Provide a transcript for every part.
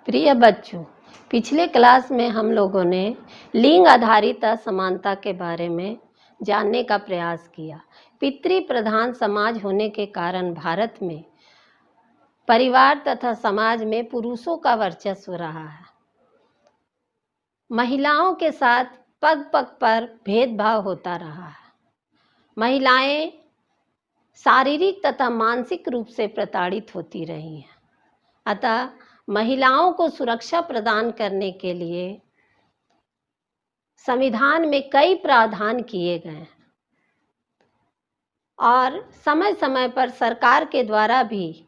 प्रिय बच्चों, पिछले क्लास में हम लोगों ने लिंग आधारित असमानता के बारे में जानने का प्रयास किया। पितृ प्रधान समाज होने के कारण भारत में परिवार तथा समाज में पुरुषों का वर्चस्व रहा है। महिलाओं के साथ पग पग पर भेदभाव होता रहा है। महिलाएं शारीरिक तथा मानसिक रूप से प्रताड़ित होती रही हैं। अतः महिलाओं को सुरक्षा प्रदान करने के लिए संविधान में कई प्रावधान किए गए हैं और समय समय पर सरकार के द्वारा भी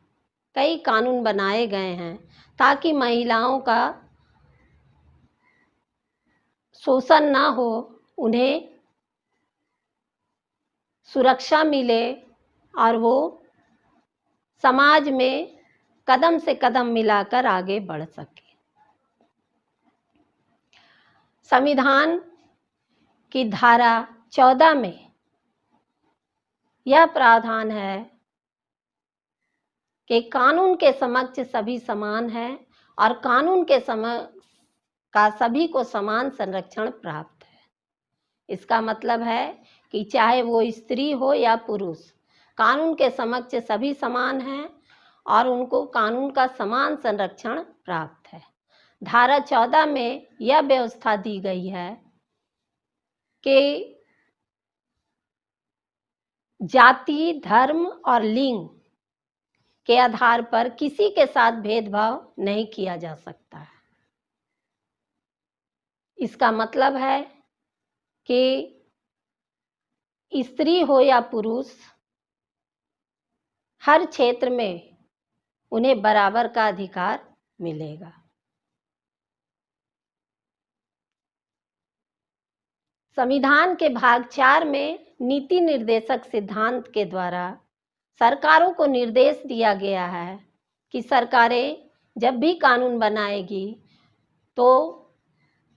कई कानून बनाए गए हैं ताकि महिलाओं का शोषण ना हो, उन्हें सुरक्षा मिले और वो समाज में कदम से कदम मिलाकर आगे बढ़ सके। संविधान की धारा 14 में यह प्रावधान है कि कानून के समक्ष सभी समान हैं और कानून के का सभी को समान संरक्षण प्राप्त है। इसका मतलब है कि चाहे वो स्त्री हो या पुरुष, कानून के समक्ष सभी समान हैं और उनको कानून का समान संरक्षण प्राप्त है। धारा 14 में यह व्यवस्था दी गई है कि जाति, धर्म और लिंग के आधार पर किसी के साथ भेदभाव नहीं किया जा सकता है। इसका मतलब है कि स्त्री हो या पुरुष, हर क्षेत्र में उन्हें बराबर का अधिकार मिलेगा। संविधान के भाग 4 में नीति निर्देशक सिद्धांत के द्वारा सरकारों को निर्देश दिया गया है कि सरकारें जब भी कानून बनाएगी तो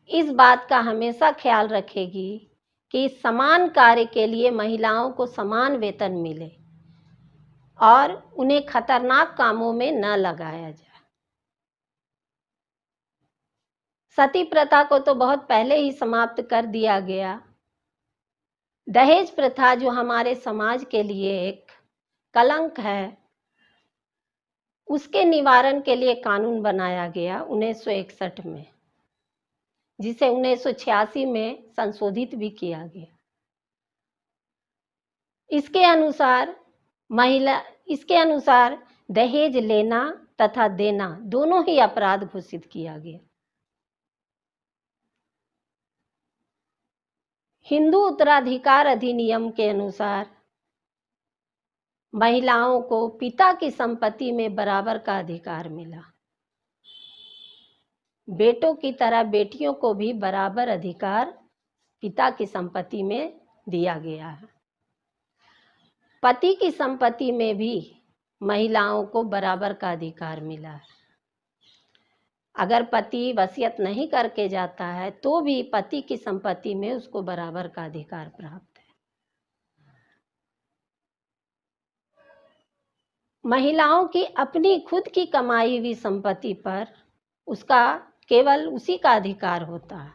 इस बात का हमेशा ख्याल रखेगी कि समान कार्य के लिए महिलाओं को समान वेतन मिले और उन्हें खतरनाक कामों में न लगाया जाए। सती प्रथा को तो बहुत पहले ही समाप्त कर दिया गया। दहेज प्रथा जो हमारे समाज के लिए एक कलंक है, उसके निवारण के लिए कानून बनाया गया 1961 में, जिसे 1986 में संशोधित भी किया गया। इसके अनुसार दहेज लेना तथा देना दोनों ही अपराध घोषित किया गया। हिंदू उत्तराधिकार अधिनियम के अनुसार महिलाओं को पिता की संपत्ति में बराबर का अधिकार मिला। बेटों की तरह बेटियों को भी बराबर अधिकार पिता की संपत्ति में दिया गया है। पति की संपत्ति में भी महिलाओं को बराबर का अधिकार मिला है। अगर पति वसीयत नहीं करके जाता है तो भी पति की संपत्ति में उसको बराबर का अधिकार प्राप्त है। महिलाओं की अपनी खुद की कमाई हुई संपत्ति पर उसका केवल उसी का अधिकार होता है।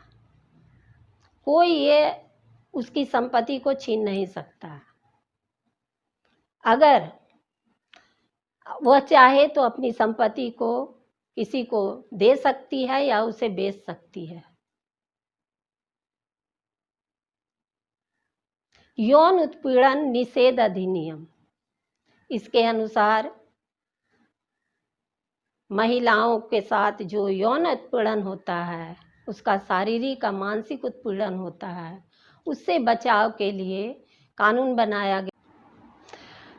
कोई ये उसकी संपत्ति को छीन नहीं सकता। अगर वह चाहे तो अपनी संपत्ति को किसी को दे सकती है या उसे बेच सकती है। यौन उत्पीड़न निषेध अधिनियम, इसके अनुसार महिलाओं के साथ जो यौन उत्पीड़न होता है, उसका शारीरिक और मानसिक उत्पीड़न होता है, उससे बचाव के लिए कानून बनाया गया।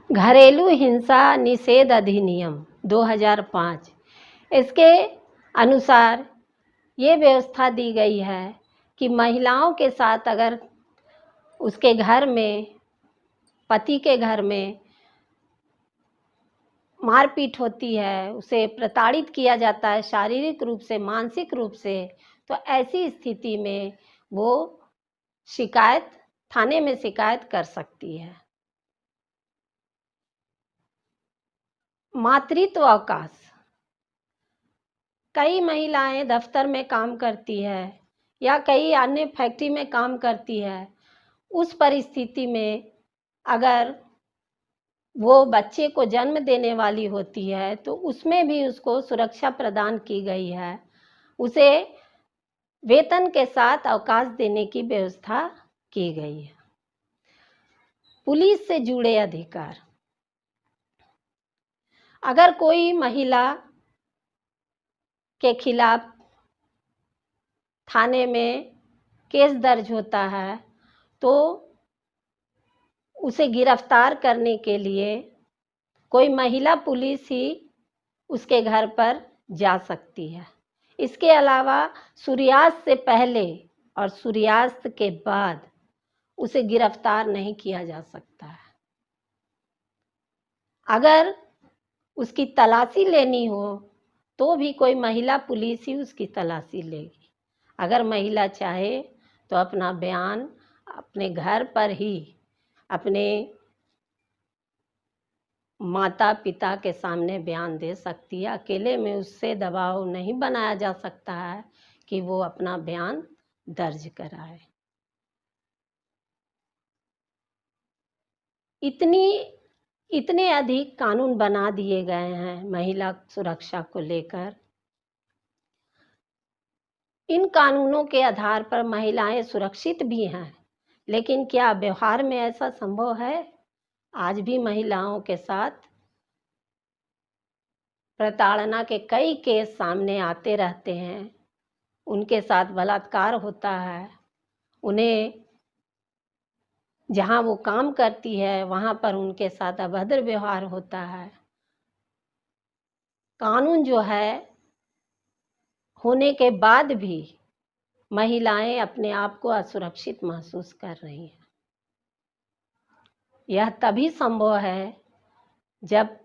घरेलू हिंसा निषेध अधिनियम 2005, इसके अनुसार ये व्यवस्था दी गई है कि महिलाओं के साथ अगर उसके घर में, पति के घर में मारपीट होती है, उसे प्रताड़ित किया जाता है शारीरिक रूप से, मानसिक रूप से, तो ऐसी स्थिति में वो थाने में शिकायत कर सकती है। मातृत्व अवकाश, कई महिलाएं दफ्तर में काम करती है या कई अन्य फैक्ट्री में काम करती है, उस परिस्थिति में अगर वो बच्चे को जन्म देने वाली होती है तो उसमें भी उसको सुरक्षा प्रदान की गई है। उसे वेतन के साथ अवकाश देने की व्यवस्था की गई है। पुलिस से जुड़े अधिकार। अगर कोई महिला के खिलाफ थाने में केस दर्ज होता है तो उसे गिरफ्तार करने के लिए कोई महिला पुलिस ही उसके घर पर जा सकती है। इसके अलावा सूर्यास्त से पहले और सूर्यास्त के बाद उसे गिरफ्तार नहीं किया जा सकता है। अगर उसकी तलाशी लेनी हो तो भी कोई महिला पुलिस ही उसकी तलाशी लेगी। अगर महिला चाहे तो अपना बयान अपने घर पर ही अपने माता पिता के सामने बयान दे सकती है। अकेले में उससे दबाव नहीं बनाया जा सकता है कि वो अपना बयान दर्ज कराए। इतने अधिक कानून बना दिए गए हैं महिला सुरक्षा को लेकर। इन कानूनों के आधार पर महिलाएं सुरक्षित भी हैं, लेकिन क्या व्यवहार में ऐसा संभव है? आज भी महिलाओं के साथ प्रताड़ना के कई केस सामने आते रहते हैं। उनके साथ बलात्कार होता है। उन्हें जहाँ वो काम करती है वहाँ पर उनके साथ अभद्र व्यवहार होता है। कानून जो है होने के बाद भी महिलाएं अपने आप को असुरक्षित महसूस कर रही हैं। यह तभी संभव है जब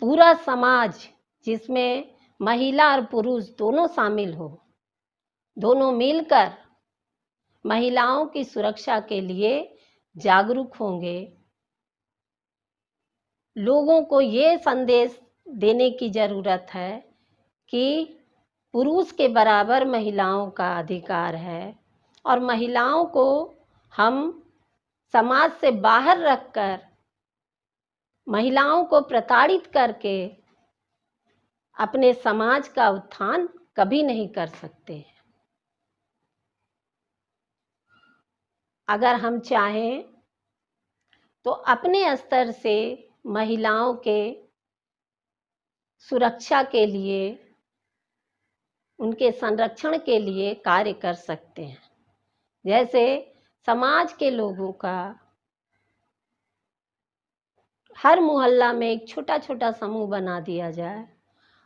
पूरा समाज, जिसमें महिला और पुरुष दोनों शामिल हो, दोनों मिलकर महिलाओं की सुरक्षा के लिए जागरूक होंगे। लोगों को ये संदेश देने की ज़रूरत है कि पुरुष के बराबर महिलाओं का अधिकार है और महिलाओं को हम समाज से बाहर रखकर, महिलाओं को प्रताड़ित करके अपने समाज का उत्थान कभी नहीं कर सकते हैं। अगर हम चाहें तो अपने स्तर से महिलाओं के सुरक्षा के लिए, उनके संरक्षण के लिए कार्य कर सकते हैं। जैसे समाज के लोगों का हर मोहल्ला में एक छोटा छोटा समूह बना दिया जाए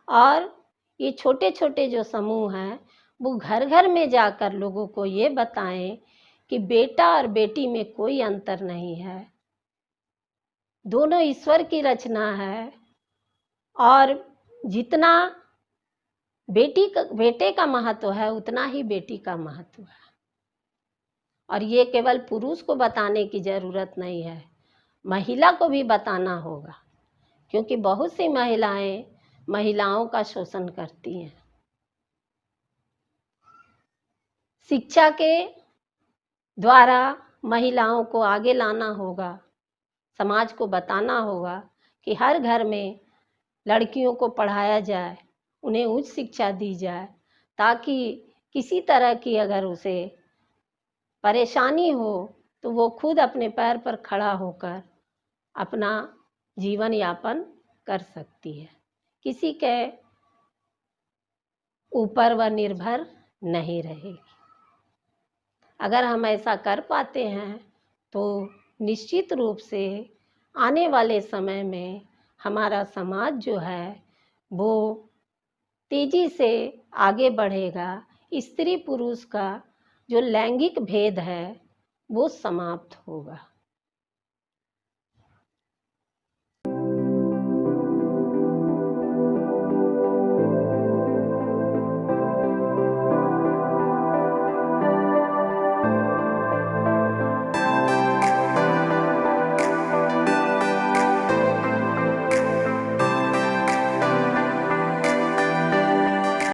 और ये छोटे छोटे जो समूह हैं वो घर घर में जाकर लोगों को ये बताएं कि बेटा और बेटी में कोई अंतर नहीं है, दोनों ईश्वर की रचना है और जितना बेटे का महत्व है उतना ही बेटी का महत्व है। और ये केवल पुरुष को बताने की ज़रूरत नहीं है, महिला को भी बताना होगा, क्योंकि बहुत सी महिलाएं महिलाओं का शोषण करती हैं। शिक्षा के द्वारा महिलाओं को आगे लाना होगा, समाज को बताना होगा कि हर घर में लड़कियों को पढ़ाया जाए, उन्हें उच्च शिक्षा दी जाए, ताकि किसी तरह की अगर उसे परेशानी हो तो वो खुद अपने पैर पर खड़ा होकर अपना जीवन यापन कर सकती है, किसी के ऊपर वह निर्भर नहीं रहेगी। अगर हम ऐसा कर पाते हैं तो निश्चित रूप से आने वाले समय में हमारा समाज जो है वो तेजी से आगे बढ़ेगा। स्त्री पुरुष का जो लैंगिक भेद है वो समाप्त होगा।